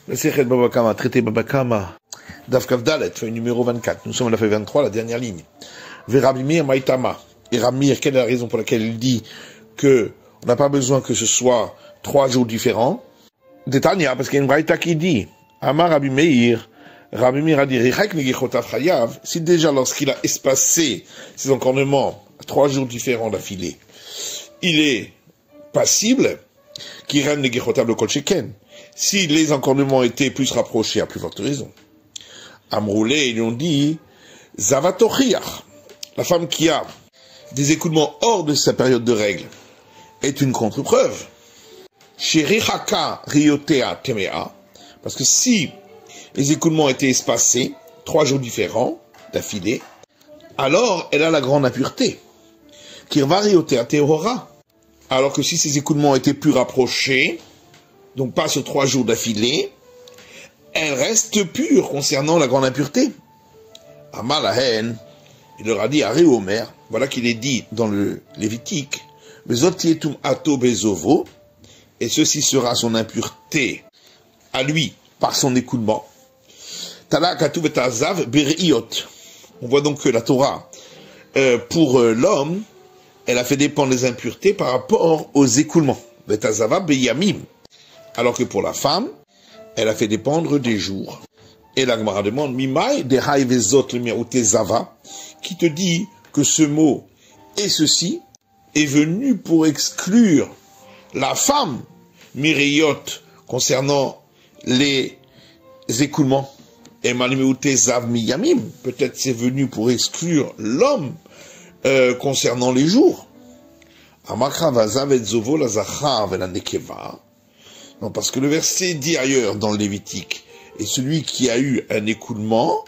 Le Sechet Baba Kama, traité Baba Kama, Daf Kavdalet, feuille numéro 24. Nous sommes à la feuille 23, la dernière ligne. Rabbi Meir Maïtama. Et Rabbi Meir, quelle est la raison pour laquelle il dit que on n'a pas besoin que ce soit 3 jours différents? Détania, parce qu'il y a une braïta qui dit, Amar Rabbi Meir a dit, si déjà lorsqu'il a espacé ses encornements à 3 jours différents d'affilée, il est passible, qui règne les gechotav kol sheken. Si les encornements étaient plus rapprochés, à plus forte raison. Amroulé, ils ont dit, Zavatochiach, la femme qui a des écoulements hors de sa période de règle, est une contre-preuve. Sherichaka riotea temea, parce que si les écoulements étaient espacés, 3 jours différents, d'affilée, alors elle a la grande impureté. Kirva riotea teora. Alors que si ces écoulements étaient plus rapprochés, donc pas sur 3 jours d'affilée, elle reste pure concernant la grande impureté. Amalahen, il leur a dit, Aré Omer, voilà qu'il est dit dans le Lévitique, Bezotietum ato bezovo, et ceci sera son impureté à lui par son écoulement. Tala katu betazav beriot. On voit donc que la Torah, pour l'homme, elle a fait dépendre les impuretés par rapport aux écoulements. Betazava beyamim. Alors que pour la femme, elle a fait dépendre des jours. Et la Gemara demande, Mimai de haïvezot le miaoute zava, qui te dit que ce mot et ceci est venu pour exclure la femme, mireyot, concernant les écoulements. Et malmiaoute zav miyamim, peut-être c'est venu pour exclure l'homme, concernant les jours. Amakra vazav et zovo la zachar et la nekeva. Non, parce que le verset dit ailleurs dans le Lévitique, et celui qui a eu un écoulement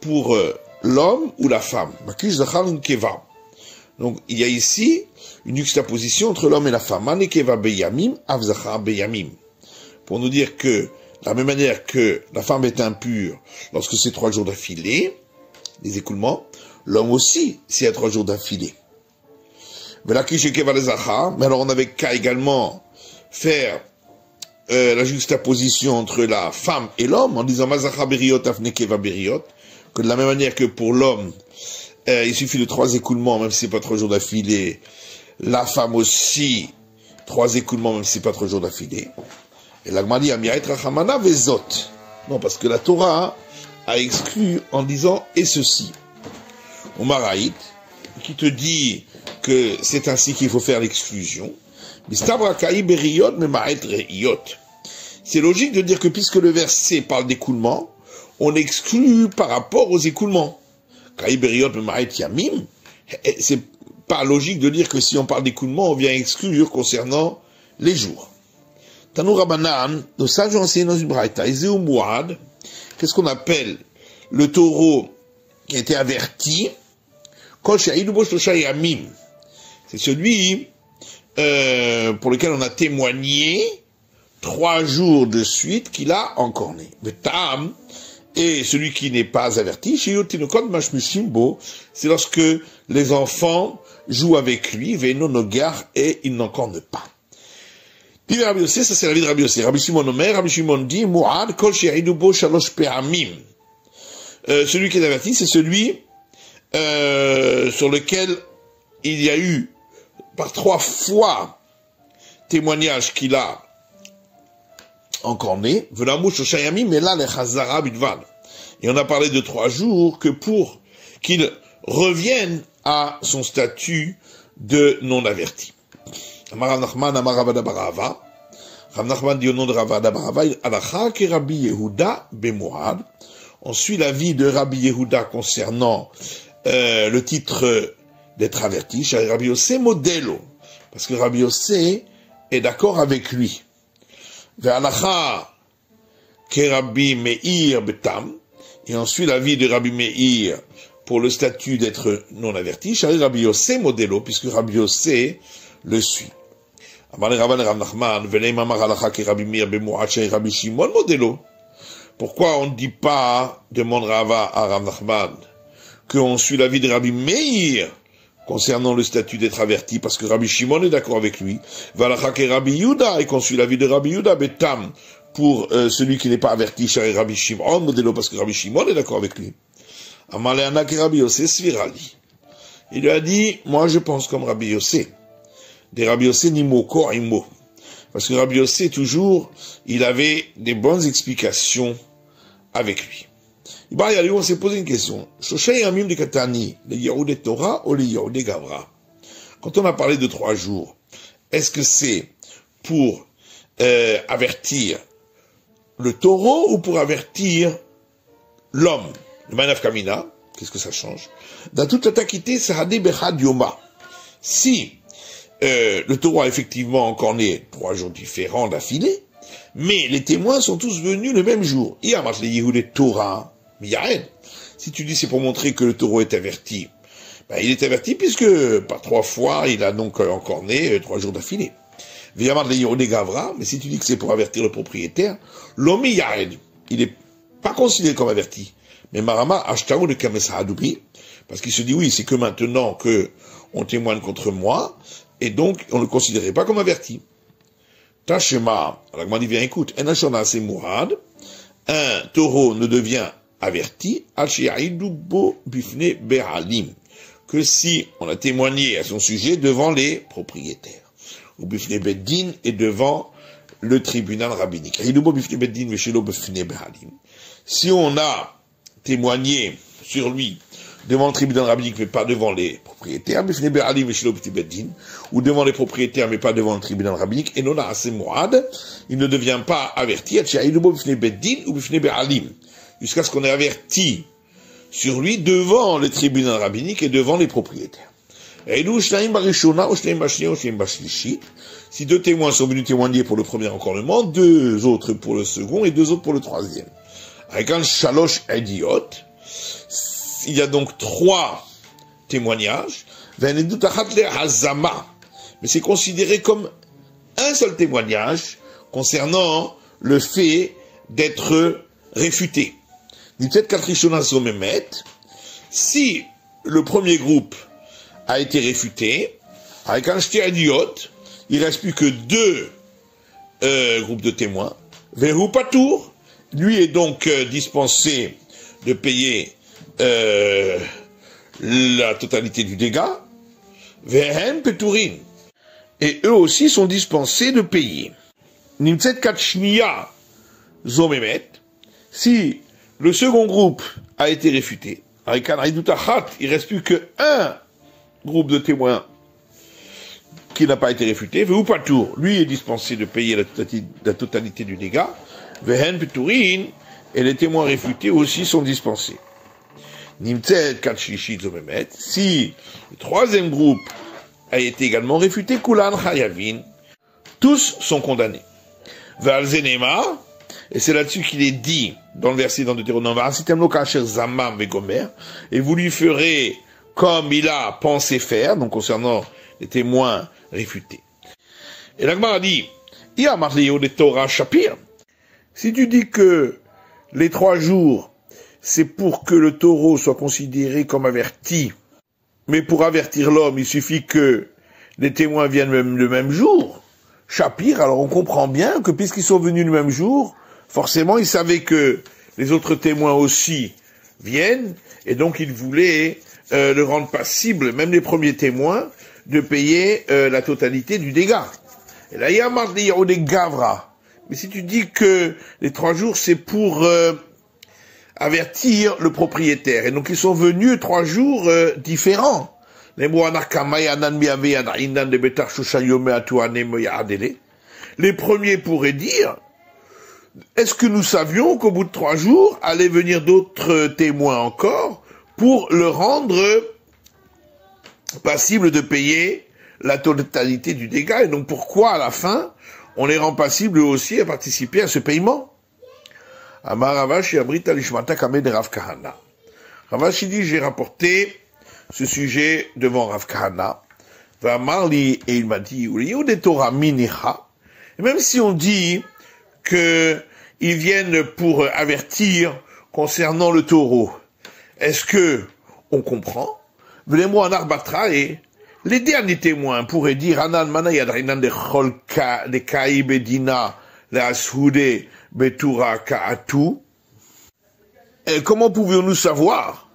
pour l'homme ou la femme. Donc il y a ici une juxtaposition entre l'homme et la femme. Pour nous dire que, de la même manière que la femme est impure lorsque c'est 3 jours d'affilée, les écoulements, l'homme aussi, c'est à 3 jours d'affilée. Mais alors on avait qu'à également faire la juxtaposition entre la femme et l'homme, en disant Mazacha beriot afne keva beriot, que de la même manière que pour l'homme, il suffit de 3 écoulements, même si c'est pas 3 jours d'affilée, la femme aussi, 3 écoulements, même si c'est pas 3 jours d'affilée. Et l'Agma dit Amiaet rachamana vezot. Non, parce que la Torah a exclu en disant et ceci. Au Maraït, qui te dit que c'est ainsi qu'il faut faire l'exclusion. C'est logique de dire que puisque le verset parle d'écoulement, on exclut par rapport aux écoulements. C'est pas logique de dire que si on parle d'écoulement, on vient exclure concernant les jours. Tanou Rabanan, nos sages ont enseigné dans une braïta, qu'est-ce qu'on appelle le taureau qui a été averti? C'est celui pour lequel on a témoigné 3 jours de suite qu'il a encorné. Et celui qui n'est pas averti, c'est lorsque les enfants jouent avec lui, et il n'encorne pas. Ça c'est la vie de Rabbi Yossi. Rabbi Shimon Omer, Rabbi Shimon dit, celui qui est averti, c'est celui sur lequel il y a eu par 3 fois témoignage qu'il a encorné, et on a parlé de 3 jours que pour qu'il revienne à son statut de non-averti. Rav Nachman dit au nom de Ravada Barava, on suit l'avis de Rabbi Yehuda concernant le titre d'être averti, chez Rabbi Yossé modelo, parce que Rabbi Yossé est d'accord avec lui. Ve'alacha ke Rabbi Meir betam, et ensuite l'avis de Rabbi Meir pour le statut d'être non averti, chez Rabbi Yossé modelo, puisque Rabbi Yossé le suit. Pourquoi on ne dit pas, demande Rava à Rav Nachman, qu'on suit l'avis de Rabbi Meir concernant le statut d'être averti, parce que Rabbi Shimon est d'accord avec lui, Valachak et Rabbi Yuda, et qu'on suit l'avis de Rabbi Yuda, Betam, pour celui qui n'est pas averti, chez Rabbi Shimon, modélo parce que Rabbi Shimon est d'accord avec lui. Amaleana que Rabbi Yossé Svirali. Il lui a dit, moi je pense comme Rabbi Yossé. Des Rabbi Yossé ni mot, corps et mot. Parce que Rabbi Yossé, toujours, il avait des bonnes explications avec lui. Bah, il y a on s'est posé une question. Yamim de Katani, le Yaoudé Torah ou le Yaoudé Gavra? Quand on a parlé de 3 jours, est-ce que c'est pour avertir le taureau ou pour avertir l'homme? Le Manaf Kamina, qu'est-ce que ça change? Dans toute attaquité, c'est Hadé Bechad Yoma. Si le taureau a effectivement encore né 3 jours différents d'affilée, mais les témoins sont tous venus le même jour. Il y a marqué Yehoudé Torah. Si tu dis c'est pour montrer que le taureau est averti, ben, il est averti puisque par 3 fois il a donc encore né 3 jours d'affilée. Mais si tu dis que c'est pour avertir le propriétaire, l'homme yared, il n'est pas considéré comme averti. Mais Marama Ashtaou de Kamesa Hadoubi, parce qu'il se dit oui, c'est que maintenant que on témoigne contre moi, et donc on ne le considérait pas comme averti. Tachema, alors moi dit viens écoute, un taureau ne devient averti, que si on a témoigné à son sujet devant les propriétaires, ou bifne beddin et devant le tribunal rabbinique. Si on a témoigné sur lui devant le tribunal rabbinique mais pas devant les propriétaires, ou devant les propriétaires mais pas devant le tribunal rabbinique, et non il ne devient pas averti, jusqu'à ce qu'on ait averti sur lui devant le tribunal rabbinique et devant les propriétaires. Si 2 témoins sont venus témoigner pour le premier encornement, 2 autres pour le second et 2 autres pour le troisième. Avec un shalosh idiot, il y a donc 3 témoignages, mais c'est considéré comme un seul témoignage concernant le fait d'être réfuté. Si le premier groupe a été réfuté, avec un shté idiot, il ne reste plus que 2 groupes de témoins. Vehu Patour, lui est donc dispensé de payer la totalité du dégât. Vehem Petourin. Et eux aussi sont dispensés de payer. Nimtset Kachnia Zomemet. Si le second groupe a été réfuté, avec un Haïdoutachat, il ne reste plus qu'un groupe de témoins qui n'a pas été réfuté. Vehu Patour, lui est dispensé de payer la totalité du dégât. Vehen Petourin, et les témoins réfutés aussi sont dispensés. Nimtset Kachlishi Zomemet. Si le troisième groupe a été également réfuté, Kulan Chayavin, tous sont condamnés. Valzenema, et c'est là-dessus qu'il est dit, dans le verset dans Deutéronome, et vous lui ferez comme il a pensé faire, donc concernant les témoins réfutés. Et l'Agmar a dit, si tu dis que les 3 jours, c'est pour que le taureau soit considéré comme averti, mais pour avertir l'homme, il suffit que les témoins viennent le même jour, Shapir, alors on comprend bien que puisqu'ils sont venus le même jour, forcément ils savaient que les autres témoins aussi viennent, et donc ils voulaient le rendre passible, même les premiers témoins, de payer la totalité du dégât. Et là, il y a marre des Gavra. Mais si tu dis que les 3 jours, c'est pour avertir le propriétaire, et donc ils sont venus 3 jours différents. Les premiers pourraient dire, est-ce que nous savions qu'au bout de 3 jours, allaient venir d'autres témoins encore pour le rendre passible de payer la totalité du dégât, et donc pourquoi à la fin, on les rend passibles aussi à participer à ce paiement? Amar Ravashi Abrit Alishmata Kamed Rav Kahana. Ravashi dit, j'ai rapporté ce sujet devant Rav Kahana. Et il m'a dit, et même si on dit que ils viennent pour avertir concernant le taureau, est-ce que on comprend? Venez-moi en Arbatra, et les derniers témoins pourraient dire Anan Mana Yadrinan de Cholka de Kaïbedina ashude betura ka'atu. Et comment pouvons-nous savoir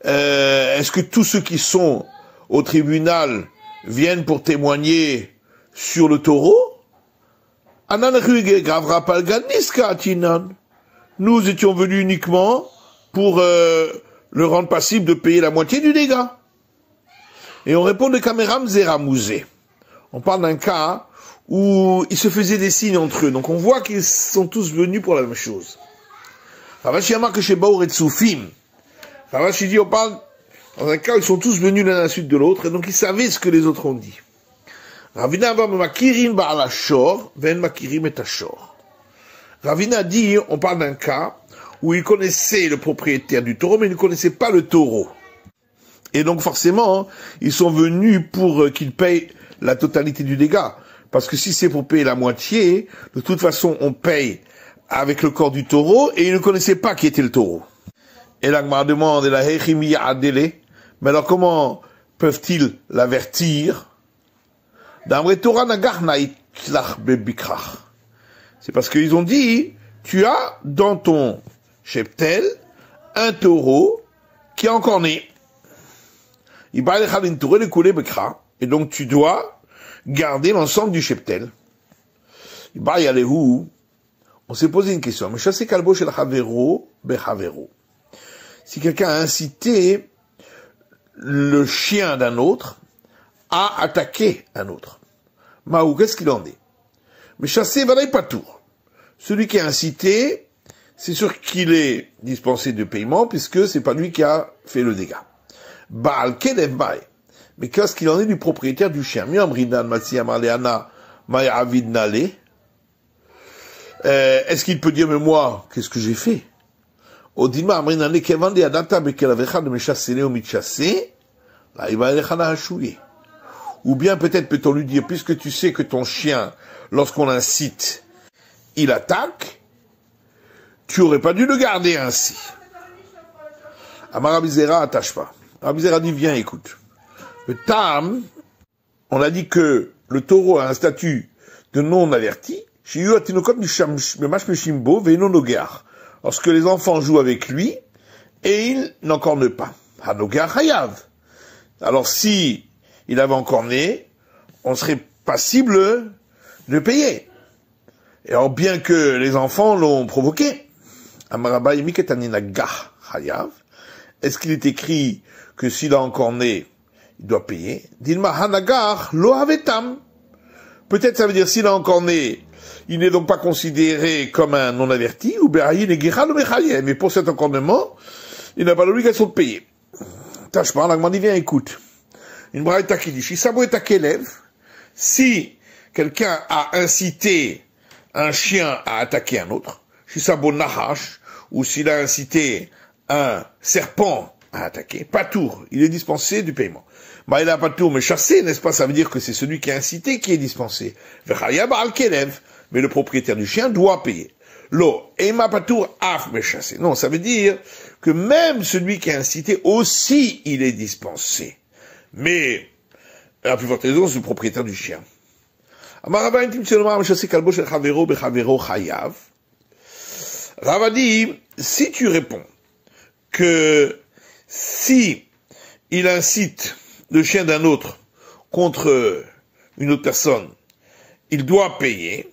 est-ce que tous ceux qui sont au tribunal viennent pour témoigner sur le taureau? Nous étions venus uniquement pour le rendre passible de payer la moitié du dégât. Et on répond de Kameram Zeramouzé. On parle d'un cas où ils se faisaient des signes entre eux. Donc on voit qu'ils sont tous venus pour la même chose. Ravashi Amar que chez Baour et Tsoufim. Ravashi dit, on parle dans un cas où ils sont tous venus l'un à la suite de l'autre, et donc ils savaient ce que les autres ont dit. Ravina Abba Makirim Ba'alashor, Ven Makirim et Ashor. Ravina dit, on parle d'un cas où ils connaissaient le propriétaire du taureau, mais ils ne connaissaient pas le taureau. Et donc forcément, ils sont venus pour qu'il paye la totalité du dégât. Parce que si c'est pour payer la moitié, de toute façon, on paye avec le corps du taureau, et ils ne connaissaient pas qui était le taureau. Et l'Agmar demande, mais alors comment peuvent-ils l'avertir? C'est parce qu'ils ont dit, tu as dans ton cheptel un taureau qui est encore né. Et donc tu dois garder l'ensemble du cheptel. On s'est posé une question. Si quelqu'un a incité le chien d'un autre à attaquer un autre, Maou, qu'est-ce qu'il en est? Mais chasser, valaille pas tout. Celui qui a incité, c'est sûr qu'il est dispensé de paiement, puisque c'est pas lui qui a fait le dégât. Baal kedev bae. Mais qu'est-ce qu'il en est du propriétaire du chien? Est-ce qu'il peut dire, mais moi, qu'est-ce que j'ai fait? Ou bien peut-être peut-on lui dire, puisque tu sais que ton chien, lorsqu'on l'incite, il attaque, tu aurais pas dû le garder ainsi. Amarabizera attache pas. Amarabizera dit, viens, écoute. Le tam, on a dit que le taureau a un statut de non averti. Lorsque les enfants jouent avec lui, et il n'encorne pas. Alors si il avait encorné, on serait passible de payer. Et alors bien que les enfants l'ont provoqué, est-ce qu'il est écrit que s'il a encorné, il doit payer? Peut-être ça veut dire s'il a encorné, il n'est donc pas considéré comme un non-averti, ou mais pour cet encornement, il n'a pas l'obligation de payer. Tâche pas, l'Agmar dit, viens, écoute. Une braïta qui dit, si quelqu'un a incité un chien à attaquer un autre, ou s'il a incité un serpent à attaquer, pas tour, il est dispensé du paiement. Il n'a pas de tour, mais chasser, n'est-ce pas? Ça veut dire que c'est celui qui a incité qui est dispensé. Mais le propriétaire du chien doit payer. Non, ça veut dire que même celui qui a incité aussi, il est dispensé. Mais, la plus forte raison, c'est le propriétaire du chien. Rava dit, si tu réponds que si il incite le chien d'un autre contre une autre personne, il doit payer.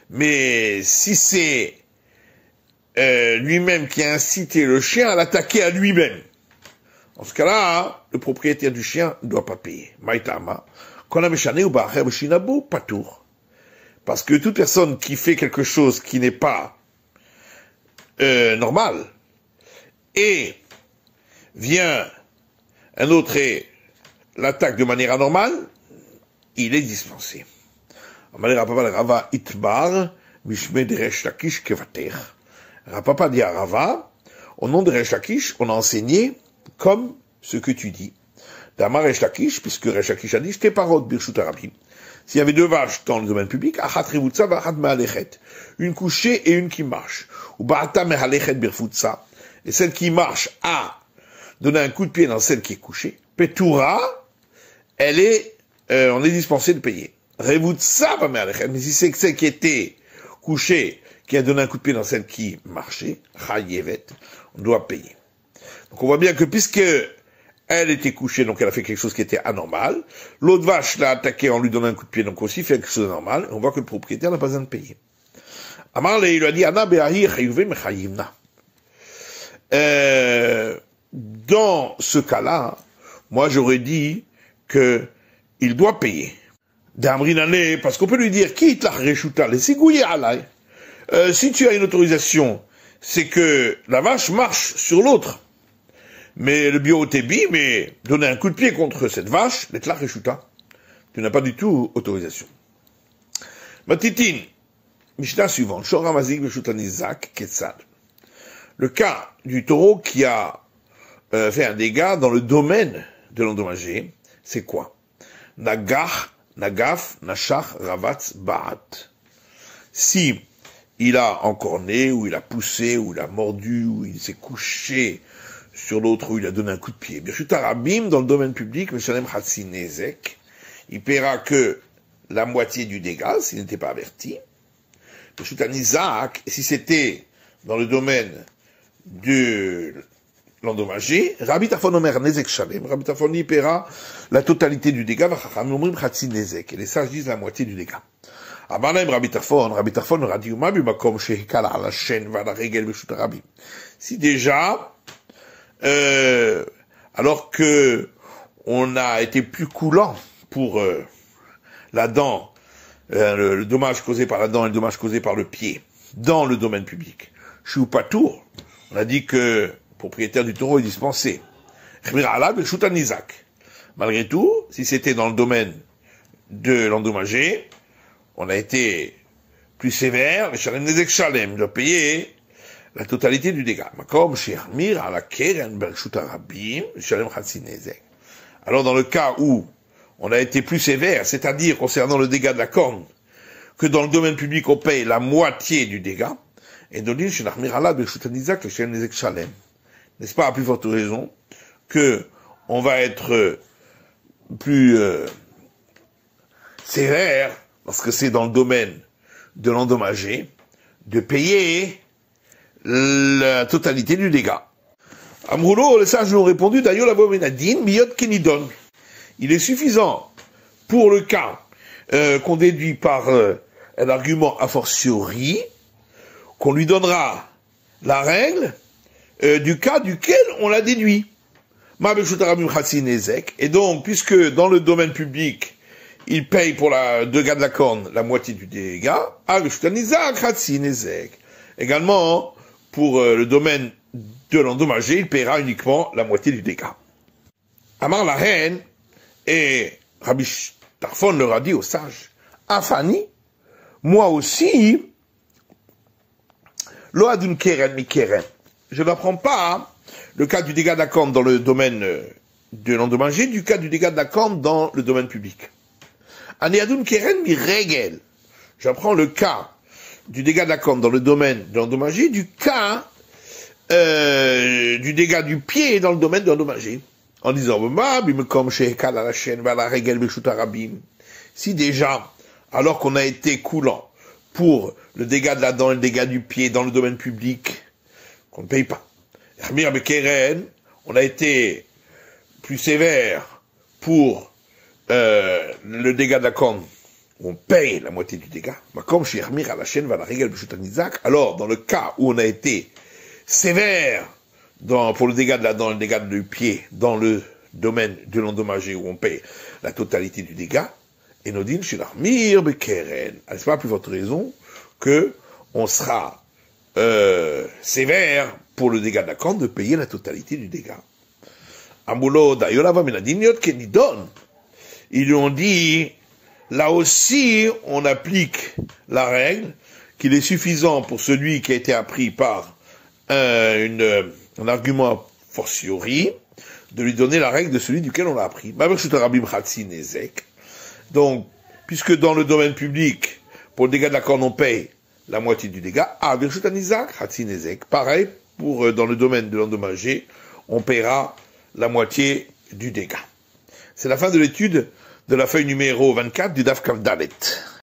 Mais si c'est lui-même qui a incité le chien à l'attaquer à lui-même, dans ce cas-là, le propriétaire du chien ne doit pas payer. Parce que toute personne qui fait quelque chose qui n'est pas normal, et vient un autre et l'attaque de manière anormale, il est dispensé. Rava dit à Rava, au nom de Resh Lakish, on a enseigné comme ce que tu dis. D'Amar Resh Lakish, puisque Resh Lakish a dit, j'étais parole birshut harabim. S'il y avait deux vaches dans le domaine public, achat rivutza v'achat mehalechet, une couchée et une qui marche. Ou ba'ata mehalechet birfutza, et celle qui marche a donné un coup de pied dans celle qui est couchée. Petura, on est dispensé de payer. Revutsa va me'alechem. Mais si c'est celle qui était couchée, qui a donné un coup de pied dans celle qui marchait, chayevet, on doit payer. Donc on voit bien que puisque elle était couchée, donc elle a fait quelque chose qui était anormal, l'autre vache l'a attaqué en lui donnant un coup de pied, donc aussi fait quelque chose d'anormal, on voit que le propriétaire n'a pas besoin de payer. Amarle, il lui a dit, Ana be'ahi chayuve mechayimna. Dans ce cas-là, moi j'aurais dit que il doit payer. D'Amrinane, parce qu'on peut lui dire, quitte la reshuta, laissez gouiller alay. Si tu as une autorisation, c'est que la vache marche sur l'autre. Mais le biotébi, mais donner un coup de pied contre cette vache, l'être la reshuta. Tu n'as pas du tout autorisation. Matitin, Mishnah suivante, Shora Mazik Beshutanizak Ketzad. Le cas du taureau qui a fait un dégât dans le domaine de l'endommagé, c'est quoi? Nagach, Nagaf, Nashach, Ravatz, Ba'at. Si il a encorné, ou il a poussé, ou il a mordu, ou il s'est couché sur l'autre, ou il a donné un coup de pied. Birchuta Rabim, dans le domaine public, Meshalem Chatsi Nezek, il paiera que la moitié du dégât, s'il n'était pas averti. Birchuta Nizak, si c'était dans le domaine de l'endommagé, Rabbi Tarfon Omer Nezek Shalem, Rabbi Tarfon y paiera la totalité du dégât, Vachacham Omrim Chatsi Nezek, et les sages disent la moitié du dégât. Amarnaim Rabbi Tarfon aura dit, Uma bimakom shehikal ala shen va la regel Birchuta Rabim. Si déjà, alors que on a été plus coulant pour la dent, le dommage causé par la dent et le dommage causé par le pied, dans le domaine public. Choupatour, on a dit que le propriétaire du taureau est dispensé. Malgré tout, si c'était dans le domaine de l'endommagé, on a été plus sévère, il doit payer la totalité du dégât. Alors dans le cas où on a été plus sévère, c'est-à-dire concernant le dégât de la corne, que dans le domaine public on paye la moitié du dégât, et n'est-ce pas à plus forte raison que on va être plus sévère, lorsque c'est dans le domaine de l'endommagé, de payer la totalité du dégât. Amroulo, les sages nous ont répondu, d'ailleurs, la voix menadine, miyot kenidon. Il est suffisant, pour le cas qu'on déduit par un argument a fortiori, qu'on lui donnera la règle du cas duquel on l'a déduit. Et donc, puisque dans le domaine public, il paye pour le dégât de la corne la moitié du dégât, également, pour le domaine de l'endommagé, il paiera uniquement la moitié du dégât. Amar la reine, et Rabbi Tarfon leur a dit aux sages, Afani, moi aussi, loadun keren mi keren. Je n'apprends pas le cas du dégât de la corne dans le domaine de l'endommagé, du cas du dégât de la corne dans le domaine public. Aniadun keren mi regel. J'apprends le cas du dégât de la corne dans le domaine de l'endommagé, du cas du dégât du pied dans le domaine de l'endommagé. En disant, si déjà, alors qu'on a été coulant pour le dégât de la dent et le dégât du pied dans le domaine public, qu'on ne paye pas. On a été plus sévère pour le dégât de la corne, on paye la moitié du dégât. Alors, dans le cas où on a été sévère pour le dégât de la dent et le dégât du pied dans le domaine de l'endommagé où on paye la totalité du dégât, et nous dit, c'est pas plus votre raison que on sera sévère pour le dégât de la corne de payer la totalité du dégât. Ils lui ont dit, là aussi, on applique la règle qu'il est suffisant pour celui qui a été appris par un argument fortiori, de lui donner la règle de celui duquel on l'a appris. Donc, puisque dans le domaine public, pour le dégât de la corne, on paye la moitié du dégât, pareil, pour dans le domaine de l'endommagé, on paiera la moitié du dégât. C'est la fin de l'étude de la feuille numéro 24 du Daf Kavdalet.